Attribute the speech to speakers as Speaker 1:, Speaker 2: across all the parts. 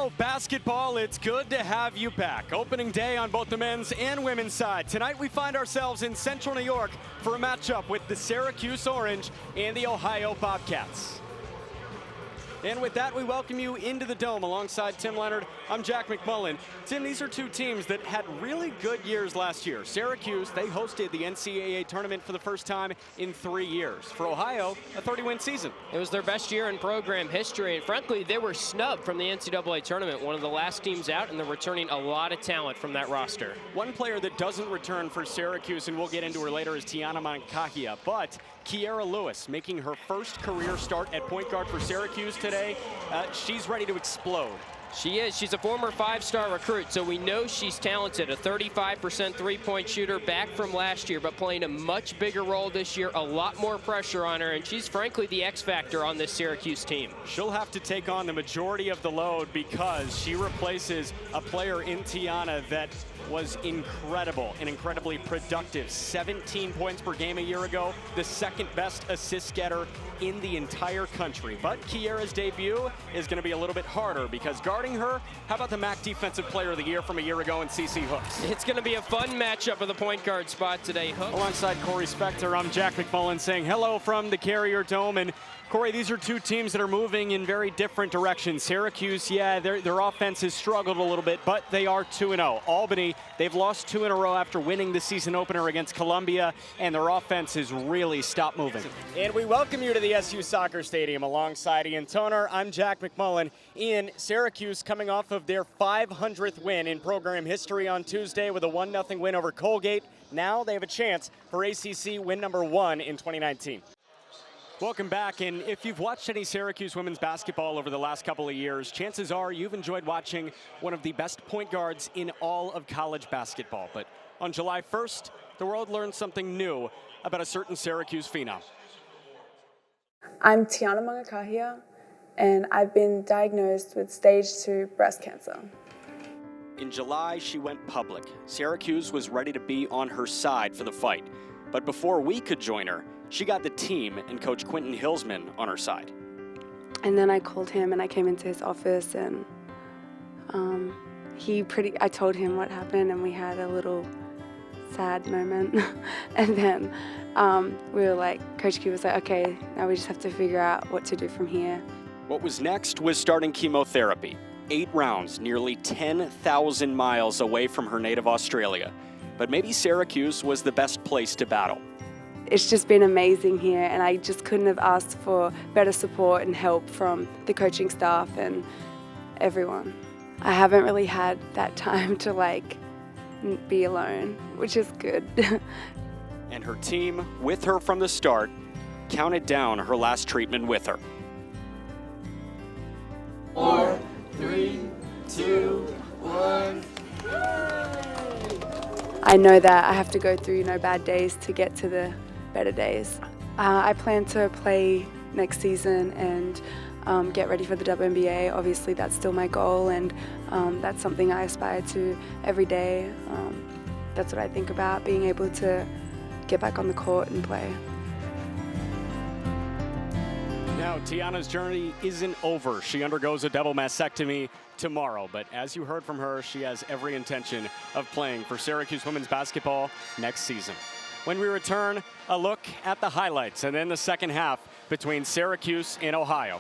Speaker 1: Oh, basketball, it's good to have you back. Opening day on both the men's and women's side. Tonight we find ourselves in Central New York for a matchup with the Syracuse Orange and the Ohio Bobcats. And with that, we welcome you into the Dome alongside Tim Leonard. I'm Jack McMullen. Tim, these are two teams that had really good years last year. Syracuse, they hosted the NCAA tournament for the first time in 3 years. For Ohio, a 30-win season.
Speaker 2: It was their best year in program history, and frankly, they were snubbed from the NCAA tournament, one of the last teams out, and they're returning a lot of talent from that roster.
Speaker 1: One player that doesn't return for Syracuse, and we'll get into her later, is Tiana Moncahia, but Kiera Lewis making her first career start at point guard for Syracuse today. She's ready to explode.
Speaker 2: She is. She's a former five-star recruit, so we know she's talented. A 35% three-point shooter back from last year, but playing a much bigger role this year, a lot more pressure on her, and she's frankly the X factor on this Syracuse team.
Speaker 1: She'll have to take on the majority of the load because she replaces a player in Tiana that was incredible and incredibly productive. 17 points per game a year ago, the second best assist getter in the entire country. But Kiera's debut is going to be a little bit harder because guarding her, how about the MAC Defensive Player of the Year from a year ago in CC Hooks?
Speaker 2: It's going to be a fun matchup of the point guard spot today. Hooks.
Speaker 1: Alongside Corey Spector, I'm Jack McMullen saying hello from the Carrier Dome. And Corey, these are two teams that are moving in very different directions. Syracuse, yeah, their offense has struggled a little bit, but they are 2-0. Albany, they've lost 2 in a row after winning the season opener against Columbia, and their offense has really stopped moving. And we welcome you to the SU Soccer Stadium alongside Ian Toner. I'm Jack McMullen. Ian, Syracuse coming off of their 500th win in program history on Tuesday with a 1-0 win over Colgate. Now they have a chance for ACC win number 1 in 2019. Welcome back, and if you've watched any Syracuse women's basketball over the last couple of years, chances are you've enjoyed watching one of the best point guards in all of college basketball. But on July 1st, the world learned something new about a certain Syracuse phenom.
Speaker 3: I'm Tiana Moncahia, and I've been diagnosed with stage 2 breast cancer.
Speaker 1: In July, she went public. Syracuse was ready to be on her side for the fight. But before we could join her, she got the team and Coach Quentin Hillsman on her side.
Speaker 3: And then I called him and I came into his office and I told him what happened and we had a little sad moment. And then we were like, Coach Q was like, okay, now we just have to figure out what to do from here.
Speaker 1: What was next was starting chemotherapy. 8 rounds, nearly 10,000 miles away from her native Australia. But maybe Syracuse was the best place to battle.
Speaker 3: It's just been amazing here, and I just couldn't have asked for better support and help from the coaching staff and everyone. I haven't really had that time to be alone, which is good.
Speaker 1: And her team, with her from the start, counted down her last treatment with her.
Speaker 4: 4, 3, 2, 1.
Speaker 3: I know that I have to go through, bad days to get to the better days. I plan to play next season and get ready for the WNBA. Obviously, that's still my goal, and that's something I aspire to every day. That's what I think about, being able to get back on the court and play.
Speaker 1: Now, Tiana's journey isn't over. She undergoes a double mastectomy tomorrow, but as you heard from her, she has every intention of playing for Syracuse women's basketball next season. When we return, a look at the highlights and then the second half between Syracuse and Ohio.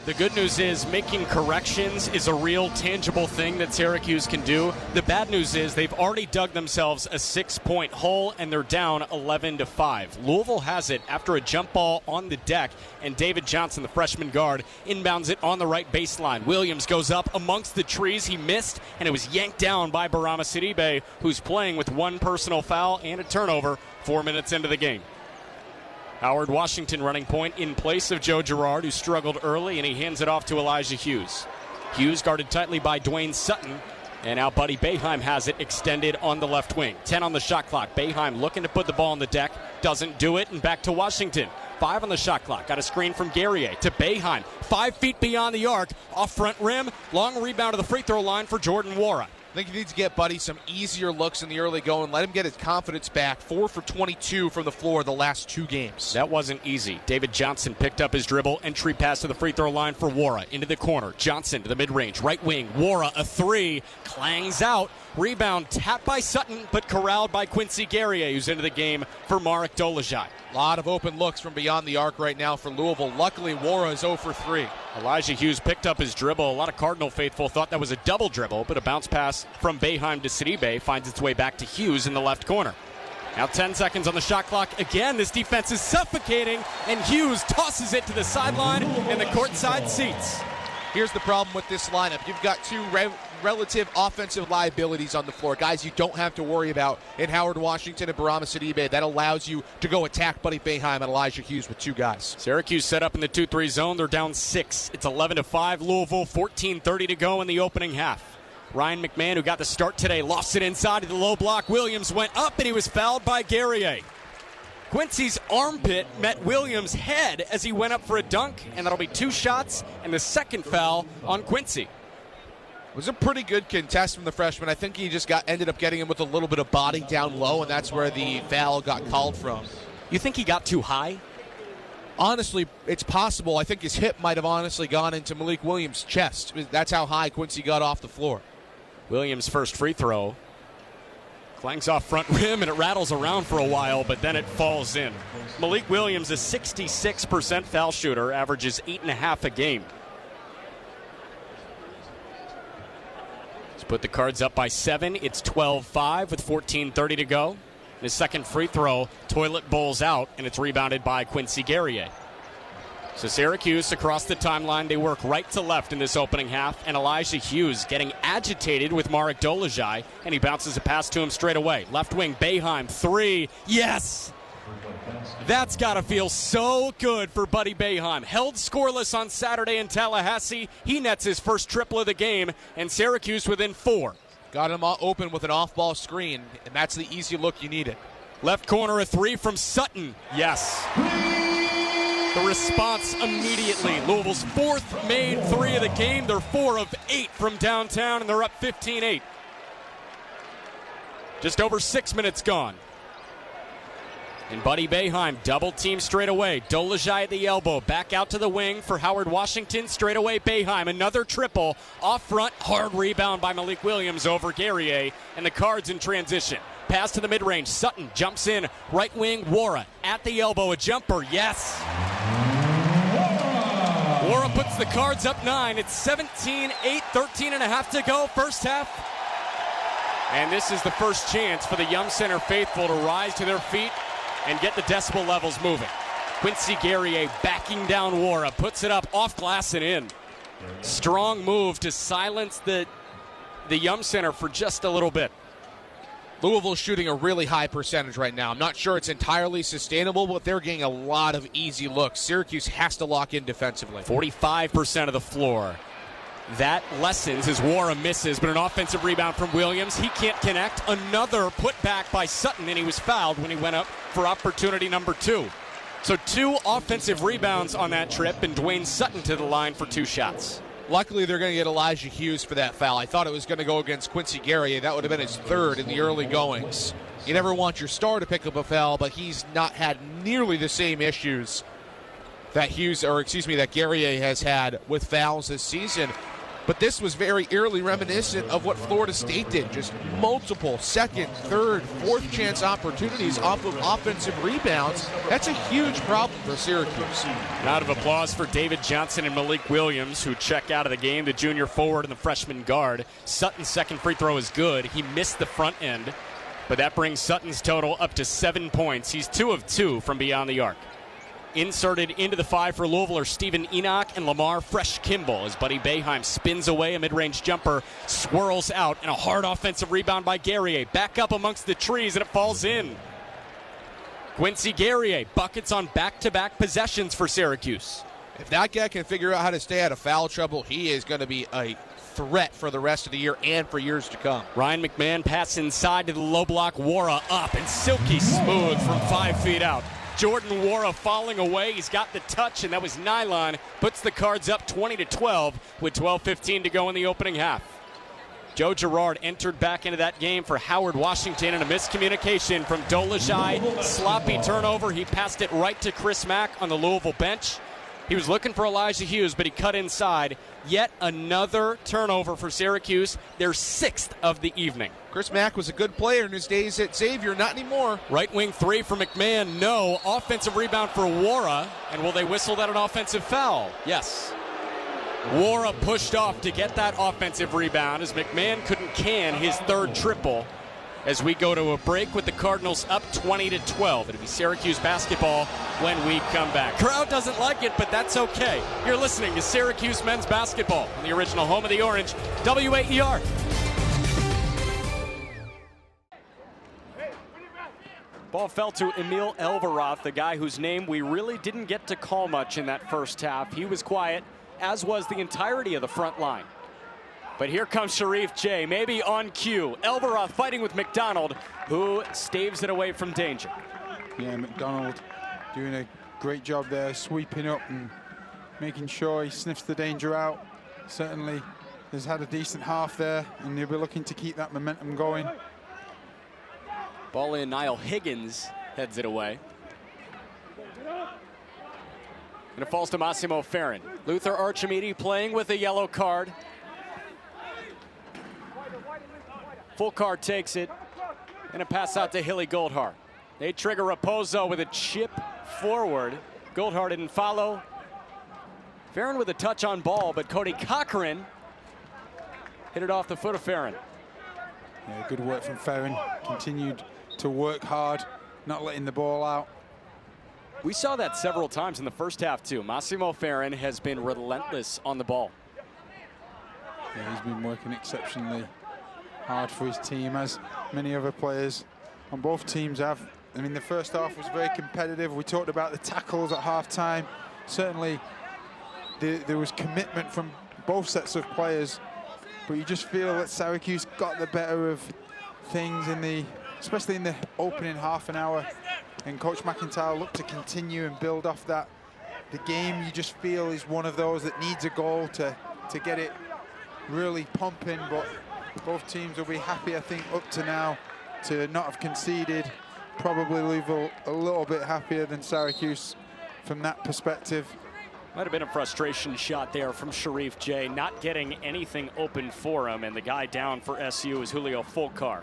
Speaker 1: The good news is making corrections is a real tangible thing that Syracuse can do. The bad news is they've already dug themselves a 6-point hole and they're down 11-5. Louisville has it after a jump ball on the deck, and David Johnson, the freshman guard, inbounds it on the right baseline. Williams goes up amongst the trees. He missed, and it was yanked down by Barama Sidibe, who's playing with 1 personal foul and a turnover 4 minutes into the game. Howard Washington running point in place of Joe Girard, who struggled early, and he hands it off to Elijah Hughes. Hughes guarded tightly by Dwayne Sutton, and now Buddy Boeheim has it extended on the left wing. 10 on the shot clock. Boeheim looking to put the ball on the deck, doesn't do it, and back to Washington. 5 on the shot clock. Got a screen from Guerrier to Boeheim. 5 feet beyond the arc, off front rim, long rebound to the free throw line for Jordan Wara.
Speaker 5: think you need to get Buddy some easier looks in the early going. Let him get his confidence back. 4 for 22 from the floor the last 2 games.
Speaker 1: That wasn't easy. David Johnson picked up his dribble. Entry pass to the free throw line for Wara. Into the corner. Johnson to the mid-range. Right wing. Wara, a 3. Clangs out. Rebound tapped by Sutton, but corralled by Quincy Guerrier, who's into the game for Marek Dolezaj.
Speaker 5: A lot of open looks from beyond the arc right now for Louisville. Luckily, Wara is 0 for 3.
Speaker 1: Elijah Hughes picked up his dribble. A lot of Cardinal faithful thought that was a double dribble, but a bounce pass from Boeheim to Sidibe finds its way back to Hughes in the left corner. Now 10 seconds on the shot clock. Again, this defense is suffocating, and Hughes tosses it to the sideline in the courtside seats.
Speaker 5: Here's the problem with this lineup. You've got 2 relative offensive liabilities on the floor. Guys you don't have to worry about in Howard Washington and Barama Sidibe. That allows you to go attack Buddy Boeheim and Elijah Hughes with 2 guys.
Speaker 1: Syracuse set up in the 2-3 zone. They're down 6. It's 11-5 Louisville, 14:30 to go in the opening half. Ryan McMahon, who got the start today, lofts it inside to the low block. Williams went up, and he was fouled by Guerrier. Quincy's armpit met Williams' head as he went up for a dunk, and that'll be 2 shots and the second foul on Quincy.
Speaker 5: It was a pretty good contest from the freshman. I think he just ended up getting him with a little bit of body down low, and that's where the foul got called from.
Speaker 1: You think he got too high?
Speaker 5: Honestly, it's possible. I think his hip might have honestly gone into Malik Williams' chest. That's how high Quincy got off the floor.
Speaker 1: Williams' first free throw. Clangs off front rim, and it rattles around for a while, but then it falls in. Malik Williams, a 66% foul shooter, averages 8.5 a game. Let's put the Cards up by 7. It's 12-5 with 14:30 to go. His second free throw, toilet bowls out, and it's rebounded by Quincy Guerrier. So Syracuse across the timeline, they work right to left in this opening half, and Elijah Hughes getting agitated with Marek Dolezaj, and he bounces a pass to him straight away. Left wing, Boeheim, 3, yes! That's got to feel so good for Buddy Boeheim. Held scoreless on Saturday in Tallahassee. He nets his first triple of the game, and Syracuse within 4.
Speaker 5: Got him open with an off-ball screen, and that's the easy look you needed.
Speaker 1: Left corner, a 3 from Sutton, yes! The response immediately. Louisville's 4th made 3 of the game. They're 4 of 8 from downtown, and they're up 15-8. Just over 6 minutes gone. And Buddy Boeheim, double team straight away. Dolezaj at the elbow. Back out to the wing for Howard Washington. Straight away Boeheim. Another triple. Off front. Hard rebound by Malik Williams over Guerrier. And the Cards in transition. Pass to the mid-range. Sutton jumps in. Right wing. Wara at the elbow. A jumper. Yes. Wara puts the Cards up 9. It's 17-8. 13.5 to go. First half. And this is the first chance for the Yum Center faithful to rise to their feet and get the decibel levels moving. Quincy Guerrier backing down Wara, puts it up off glass and in. Strong move to silence the Yum Center for just a little bit.
Speaker 5: Louisville's shooting a really high percentage right now. I'm not sure it's entirely sustainable, but they're getting a lot of easy looks. Syracuse has to lock in defensively.
Speaker 1: 45% of the floor. That lessens as Wara misses, but an offensive rebound from Williams. He can't connect. Another putback by Sutton, and he was fouled when he went up for opportunity number 2. So 2 offensive rebounds on that trip, and Dwayne Sutton to the line for 2 shots.
Speaker 5: Luckily, they're going to get Elijah Hughes for that foul. I thought it was going to go against Quincy Guerrier. That would have been his 3rd in the early goings. You never want your star to pick up a foul, but he's not had nearly the same issues that Guerrier has had with fouls this season. But this was very eerily reminiscent of what Florida State did. Just multiple second, third, fourth chance opportunities off of offensive rebounds. That's a huge problem for Syracuse.
Speaker 1: Round of applause for David Johnson and Malik Williams, who check out of the game, the junior forward and the freshman guard. Sutton's second free throw is good. He missed the front end, but that brings Sutton's total up to 7 points. He's 2 of 2 from beyond the arc. Inserted into the 5 for Louisville are Stephen Enoch and Lamar Fresh-Kimball as Buddy Boeheim spins away a mid-range jumper, swirls out, and a hard offensive rebound by Guerrier. Back up amongst the trees, and it falls in. Quincy Guerrier buckets on back-to-back possessions for Syracuse.
Speaker 5: If that guy can figure out how to stay out of foul trouble, he is going to be a threat for the rest of the year and for years to come.
Speaker 1: Ryan McMahon pass inside to the low block. Wara up and silky smooth from 5 feet out. Jordan Wara falling away. He's got the touch, and that was nylon. Puts the Cards up 20-12 with 12:15 to go in the opening half. Joe Girard entered back into that game for Howard Washington, and a miscommunication from Dolezaj. Sloppy turnover. He passed it right to Chris Mack on the Louisville bench. He was looking for Elijah Hughes, but he cut inside. Yet another turnover for Syracuse, their 6th of the evening.
Speaker 5: Chris Mack was a good player in his days at Xavier, not anymore.
Speaker 1: Right wing 3 for McMahon, no. Offensive rebound for Wara, and will they whistle that an offensive foul? Yes. Wara pushed off to get that offensive rebound as McMahon couldn't can his 3rd triple. As we go to a break with the Cardinals up 20-12. It'll be Syracuse basketball when we come back. Crowd doesn't like it, but that's okay. You're listening to Syracuse men's basketball on the original home of the Orange, WAER. Ball fell to Emil Elveroth, the guy whose name we really didn't get to call much in that first half. He was quiet, as was the entirety of the front line. But here comes Sharif J, maybe on cue. Elveroth fighting with McDonald, who staves it away from danger.
Speaker 6: Yeah, McDonald doing a great job there, sweeping up and making sure he sniffs the danger out. Certainly has had a decent half there, and he'll be looking to keep that momentum going.
Speaker 1: Ball in, Niall Higgins heads it away. And it falls to Massimo Ferrin. Luther Archimede playing with a yellow card. Fulcar takes it, and a pass out to Hilly Goldhar. They trigger Raposo with a chip forward. Goldhar didn't follow. Ferrin with a touch on ball, but Cody Cochran hit it off the foot of Ferrin.
Speaker 6: Yeah, good work from Ferrin. Continued to work hard, not letting the ball out.
Speaker 1: We saw that several times in the first half, too. Massimo Ferrin has been relentless on the ball.
Speaker 6: Yeah, he's been working exceptionally hard for his team, as many other players on both teams have. I mean, the first half was very competitive. We talked about the tackles at halftime. Certainly, there was commitment from both sets of players, but you just feel that Syracuse got the better of things especially in the opening half an hour. And Coach McIntyre looked to continue and build off that. The game, you just feel, is one of those that needs a goal to get it really pumping, but both teams will be happy, I think, up to now to not have conceded. Probably Louisville a little bit happier than Syracuse from that perspective.
Speaker 1: Might have been a frustration shot there from Sharif J, not getting anything open for him, and the guy down for SU is Julio Fulcar.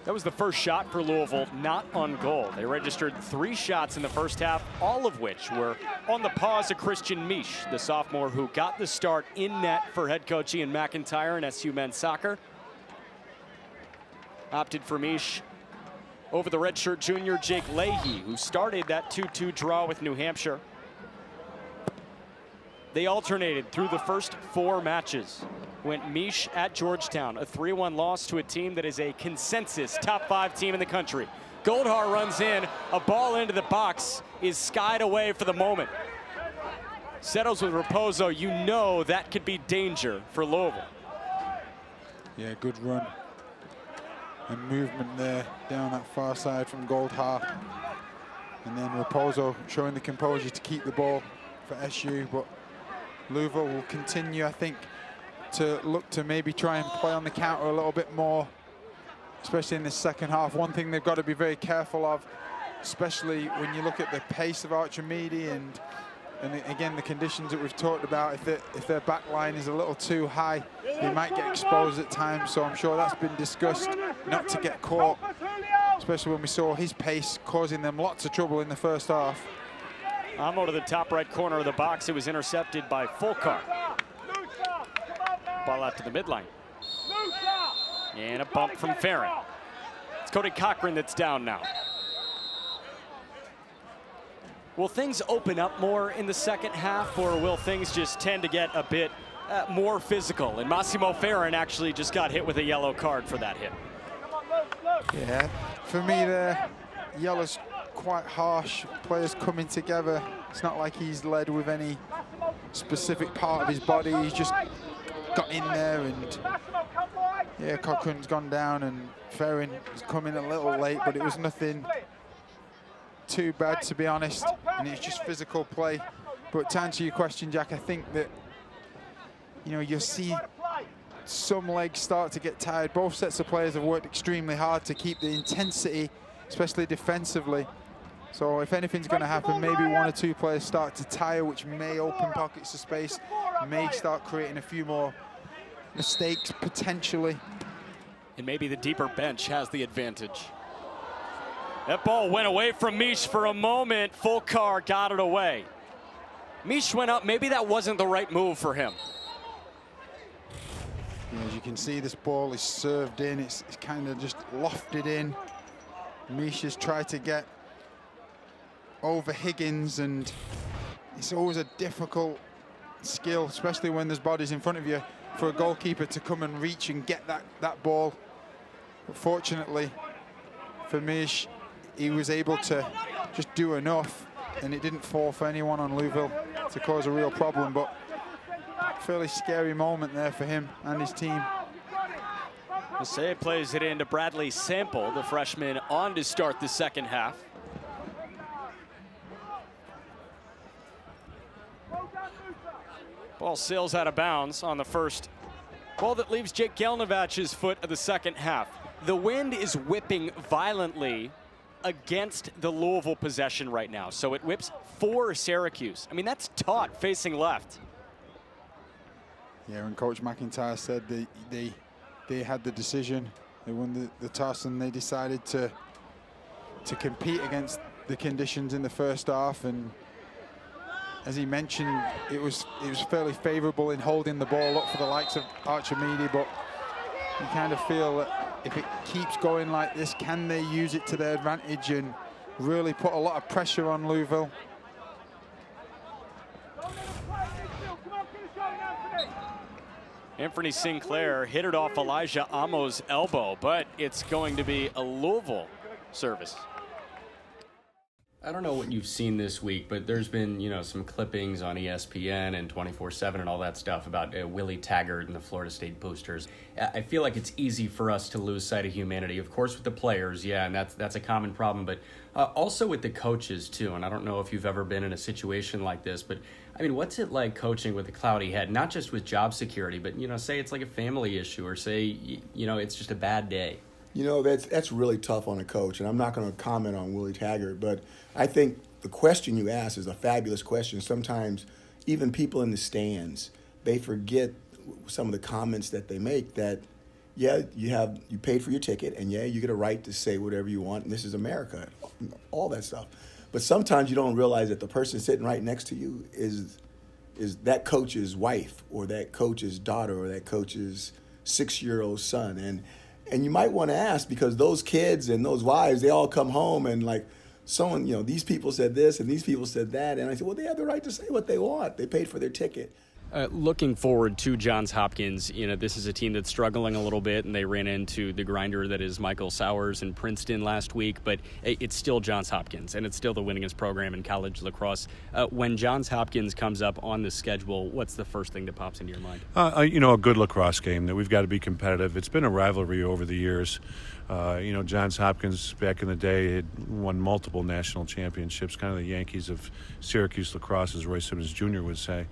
Speaker 1: That was the first shot for Louisville, not on goal. They registered 3 shots in the first half, all of which were on the paws of Christian Misch, the sophomore who got the start in net for head coach Ian McIntyre in SU men's soccer. Opted for Misch over the redshirt junior Jake Leahy, who started that 2-2 draw with New Hampshire. They alternated through the first 4 matches. Went Misch at Georgetown, a 3-1 loss to a team that is a consensus top 5 team in the country. Goldhar runs in, a ball into the box is skied away for the moment. Settles with Raposo, you know that could be danger for Louisville.
Speaker 6: Yeah, good run and movement there down that far side from Goldhar. And then Raposo showing the composure to keep the ball for SU, but Louisville will continue, I think, to look to maybe try and play on the counter a little bit more, especially in the second half. One thing they've got to be very careful of, especially when you look at the pace of Archimede and again the conditions that we've talked about. If their back line is a little too high, they might get exposed at times. So I'm sure that's been discussed, not to get caught, especially when we saw his pace causing them lots of trouble in the first half.
Speaker 1: Amo to the top right corner of the box. It was intercepted by Fulcar. Ball out to the midline. And a bump from Ferrin. It's Cody Cochran that's down now. Will things open up more in the second half, or will things just tend to get a bit more physical? And Massimo Ferrin actually just got hit with a yellow card for that hit.
Speaker 6: Yeah, for me the yellow's quite harsh. Players coming together. It's not like he's led with any specific part of his body. He's just got in there, and yeah, Cochran's gone down and Ferrin is coming a little late, but it was nothing too bad, to be honest, and it's just physical play. But to answer your question, Jack, I think that you know, you'll see some legs start to get tired. Both sets of players have worked extremely hard to keep the intensity, especially defensively. So if anything's going to happen, maybe one or two players start to tire, which may open pockets of space, may start creating a few more mistakes potentially.
Speaker 1: And maybe the deeper bench has the advantage. That ball went away from Mish for a moment. Fulcar got it away. Mish went up. Maybe that wasn't the right move for him.
Speaker 6: As you can see, this ball is served in. It's kind of just lofted in. Mish has tried to get over Higgins, and it's always a difficult skill, especially when there's bodies in front of you, for a goalkeeper to come and reach and get that ball. But fortunately for Mish, he was able to just do enough, and it didn't fall for anyone on Louisville to cause a real problem. But fairly scary moment there for him and his team.
Speaker 1: Masay plays it into Bradley Sample, the freshman, on to start the second half. Ball sails out of bounds on the first ball that leaves Jake Gelnovac's foot of the second half. The wind is whipping violently against the Louisville possession right now, so it whips for Syracuse. I mean, that's taut facing left.
Speaker 6: Yeah, and Coach McIntyre said they had the decision. They won the toss, and they decided to compete against the conditions in the first half. And as he mentioned, it was fairly favorable in holding the ball up for the likes of Archimede, but you kind of feel that if it keeps going like this, can they use it to their advantage and really put a lot of pressure on Louisville?
Speaker 1: Anthony Sinclair hit it off Elijah Amo's elbow, but it's going to be a Louisville service.
Speaker 7: I don't know what you've seen this week, but there's been, some clippings on ESPN and 24/7 and all that stuff about Willie Taggart and the Florida State boosters. I feel like it's easy for us to lose sight of humanity. Of course, with the players, yeah, and that's a common problem, but also with the coaches too. And I don't know if you've ever been in a situation like this, but I mean, what's it like coaching with a cloudy head? Not just with job security, but say it's like a family issue, or say it's just a bad day.
Speaker 8: That's really tough on a coach, and I'm not going to comment on Willie Taggart, but I think the question you asked is a fabulous question. Sometimes even people in the stands, they forget some of the comments that they make, that, yeah, you paid for your ticket, and yeah, you get a right to say whatever you want, and this is America, all that stuff. But sometimes you don't realize that the person sitting right next to you is that coach's wife, or that coach's daughter, or that coach's 6-year-old son. And you might want to ask, because those kids and those wives, they all come home and like, someone, these people said this and these people said that. And I said, well, they have the right to say what they want. They paid for their ticket.
Speaker 1: Looking forward to Johns Hopkins, this is a team that's struggling a little bit, and they ran into the grinder that is Michael Sowers in Princeton last week, but it's still Johns Hopkins, and it's still the winningest program in college lacrosse. When Johns Hopkins comes up on the schedule, what's the first thing that pops into your mind?
Speaker 9: A good lacrosse game, that we've got to be competitive. It's been a rivalry over the years. Johns Hopkins back in the day had won multiple national championships, kind of the Yankees of Syracuse lacrosse, as Roy Simmons Jr. would say.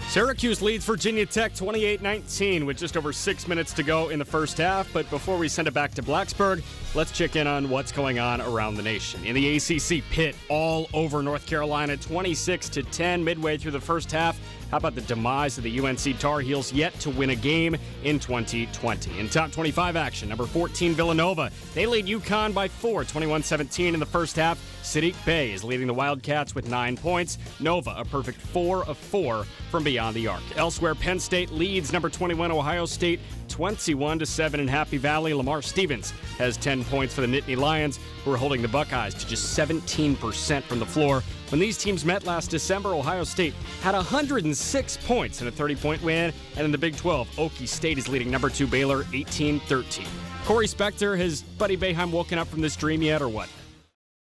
Speaker 1: Syracuse leads Virginia Tech 28-19 with just over 6 minutes to go in the first half. But before we send it back to Blacksburg, let's check in on what's going on around the nation. In the ACC, Pitt all over North Carolina, 26-10 midway through the first half. How about the demise of the UNC Tar Heels, yet to win a game in 2020? In top 25 action, number 14 Villanova, they lead UConn by 4, 21-17 in the first half. Sadiq Bey is leading the Wildcats with 9 points. Nova a perfect 4 of 4 from beyond the arc. Elsewhere, Penn State leads number 21 Ohio State 21-7 in Happy Valley. Lamar Stevens has 10 points for the Nittany Lions, who are holding the Buckeyes to just 17% from the floor. When these teams met last December, Ohio State had 106 points in a 30-point win. And in the Big 12, Okie State is leading number 2 Baylor 18-13. Corey Spector, has Buddy Boeheim woken up from this dream yet, or what?